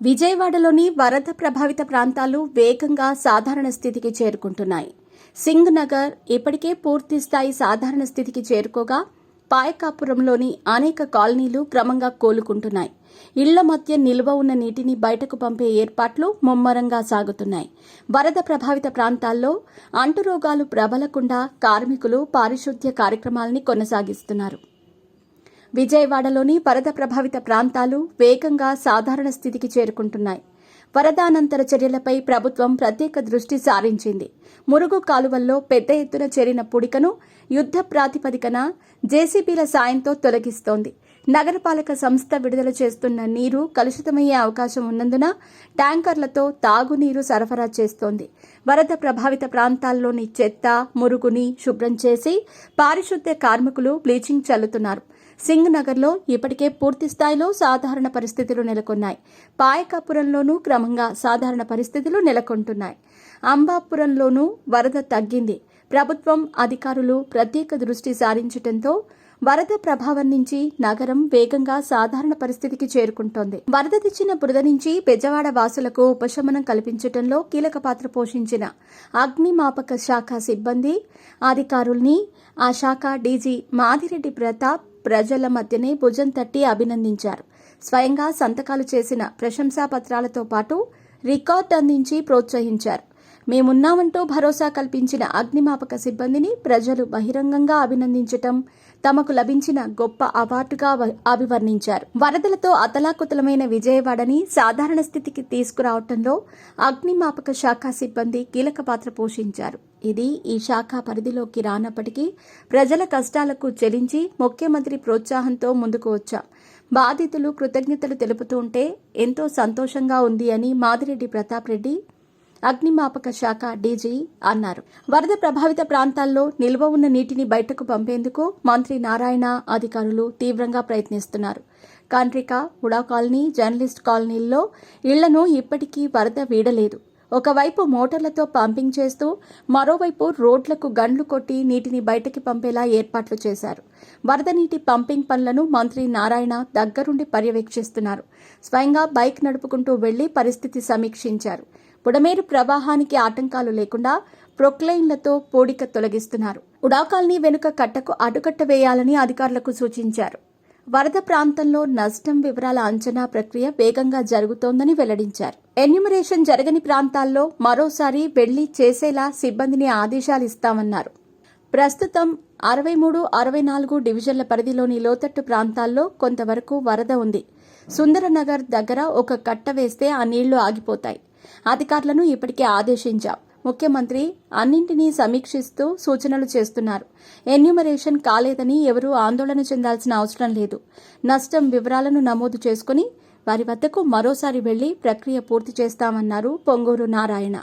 విజయవాడలోని వరద ప్రభావిత ప్రాంతాలు వేగంగా సాధారణ స్థితికి చేరుకుంటున్నాయి. సింగ్ నగర్ ఇప్పటికే పూర్తి స్థాయి సాధారణ స్థితికి చేరుకోగా పాయకాపురంలోని అనేక కాలనీలు క్రమంగా కోలుకుంటున్నాయి. ఇళ్ల మధ్య నిల్వ ఉన్న నీటిని బయటకు పంపే ఏర్పాట్లు ముమ్మరంగా సాగుతున్నాయి. వరద ప్రభావిత ప్రాంతాల్లో అంటురోగాలు ప్రబలకుండా కార్మికులు పారిశుద్ధ్య కార్యక్రమాలని కొనసాగిస్తున్నారు. విజయవాడలోని వరద ప్రభావిత ప్రాంతాలు వేగంగా సాధారణ స్థితికి చేరుకుంటున్నాయి. వరదానంతర చర్యలపై ప్రభుత్వం ప్రత్యేక దృష్టి సారించింది. మురుగు కాలువల్లో పెద్ద ఎత్తున చేరిన పుడికను యుద్ధ ప్రాతిపదికన జేసీబీల సాయంతో తొలగిస్తోంది. నగరపాలక సంస్థ విడుదల చేస్తున్న నీరు కలుషితమయ్యే అవకాశం ఉన్నందున ట్యాంకర్లతో తాగునీరు సరఫరా చేస్తోంది. వరద ప్రభావిత ప్రాంతాల్లోని చెత్త, మురుగుని శుభ్రం చేసి పారిశుద్ధ్య కార్మికులు బ్లీచింగ్ చల్లుతున్నారు. సింగ్ నగర్లో ఇప్పటికే పూర్తి స్థాయిలో సాధారణ పరిస్థితులు నెలకొన్నాయి. పాయకాపురంలోనూ క్రమంగా సాధారణ పరిస్థితులు నెలకొంటున్నాయి. అంబాపురంలోనూ వరద తగ్గింది. ప్రభుత్వం అధికారులు ప్రత్యేక దృష్టి సారించడంతో వరద ప్రభావం నుంచి నగరం వేగంగా సాధారణ పరిస్థితికి చేరుకుంటోంది. వరద తెచ్చిన బురద నుంచి బెజవాడ వాసులకు ఉపశమనం కల్పించడంలో కీలక పాత్ర పోషించిన అగ్నిమాపక శాఖ సిబ్బంది, అధికారుల్ని ఆ శాఖ డీజీ మాదిరెడ్డి ప్రతాప్ ప్రజల మధ్యనే భుజం తట్టి అభినందించారు. స్వయంగా సంతకాలు చేసిన ప్రశంసా పత్రాలతో పాటు రికార్డు అందించి ప్రోత్సహించారు. మేమున్నామంటూ భరోసా కల్పించిన అగ్నిమాపక సిబ్బందిని ప్రజలు బహిరంగంగా అభినందించటం తమకు లభించిన గొప్ప అవార్డుగా అభివర్ణించారు. వరదలతో అతలాకుతలమైన విజయవాడని సాధారణ స్థితికి తీసుకురావడంలో అగ్నిమాపక శాఖ సిబ్బంది కీలక పాత్ర పోషించారు. ఇది ఈ శాఖ పరిధిలోకి రానప్పటికీ ప్రజల కష్టాలకు చెలించి ముఖ్యమంత్రి ప్రోత్సాహంతో ముందుకు వచ్చాం. బాధితులు కృతజ్ఞతలు తెలుపుతూ ఉంటే ఎంతో సంతోషంగా ఉంది అని మాదిరెడ్డి ప్రతాప్ రెడ్డి, అగ్నిమాపక శాఖ డీజీ అన్నారు. వరద ప్రభావిత ప్రాంతాల్లో నిల్వ ఉన్న నీటిని బయటకు పంపేందుకు మంత్రి నారాయణ, అధికారులు తీవ్రంగా ప్రయత్నిస్తున్నారు. కండ్రిక, ఉడా కాలనీ, జర్నలిస్ట్ కాలనీల్లో ఇళ్లను ఇప్పటికీ వరద వీడలేదు. ఒకవైపు మోటార్లతో పంపింగ్ చేస్తూ మరోవైపు రోడ్లకు గండ్లు కొట్టి నీటిని బయటకి పంపేలా ఏర్పాట్లు చేశారు. వరద నీటి పంపింగ్ పనులను మంత్రి నారాయణ దగ్గరుండి పర్యవేక్షిస్తున్నారు. స్వయంగా బైక్ నడుపుకుంటూ వెళ్లి పరిస్థితి సమీక్షించారు. బుడమేరు ప్రవాహానికి ఆటంకాలు లేకుండా ప్రొక్లైన్లతో పూడిక తొలగిస్తున్నారు. ఉడా కాలనీ వెనుక కట్టకు అడ్డుకట్ట వేయాలని అధికారులకు సూచించారు. వరద ప్రాంతంలో నష్టం వివరాల అంచనా ప్రక్రియ వేగంగా జరుగుతోందని వెల్లడించారు. ఎన్యూమరేషన్ జరగని ప్రాంతాల్లో మరోసారి వెళ్లి చేసేలా సిబ్బందిని ఆదేశాలిస్తామన్నారు. ప్రస్తుతం 63, 64 డివిజన్ల పరిధిలోని లోతట్టు ప్రాంతాల్లో కొంతవరకు వరద ఉంది. సుందరనగర్ దగ్గర ఒక కట్ట వేస్తే ఆ నీళ్లు ఆగిపోతాయి. అధికారులను ఇప్పటికే ఆదేశించాం. ముఖ్యమంత్రి అన్నింటినీ సమీక్షిస్తూ సూచనలు చేస్తున్నారు. ఎన్యూమరేషన్ కాలేదని ఎవరూ ఆందోళన చెందాల్సిన అవసరం లేదు. నష్టం వివరాలను నమోదు చేసుకుని వారి వద్దకు మరోసారి వెళ్లి ప్రక్రియ పూర్తి చేస్తామన్నారు పొంగూరు నారాయణ.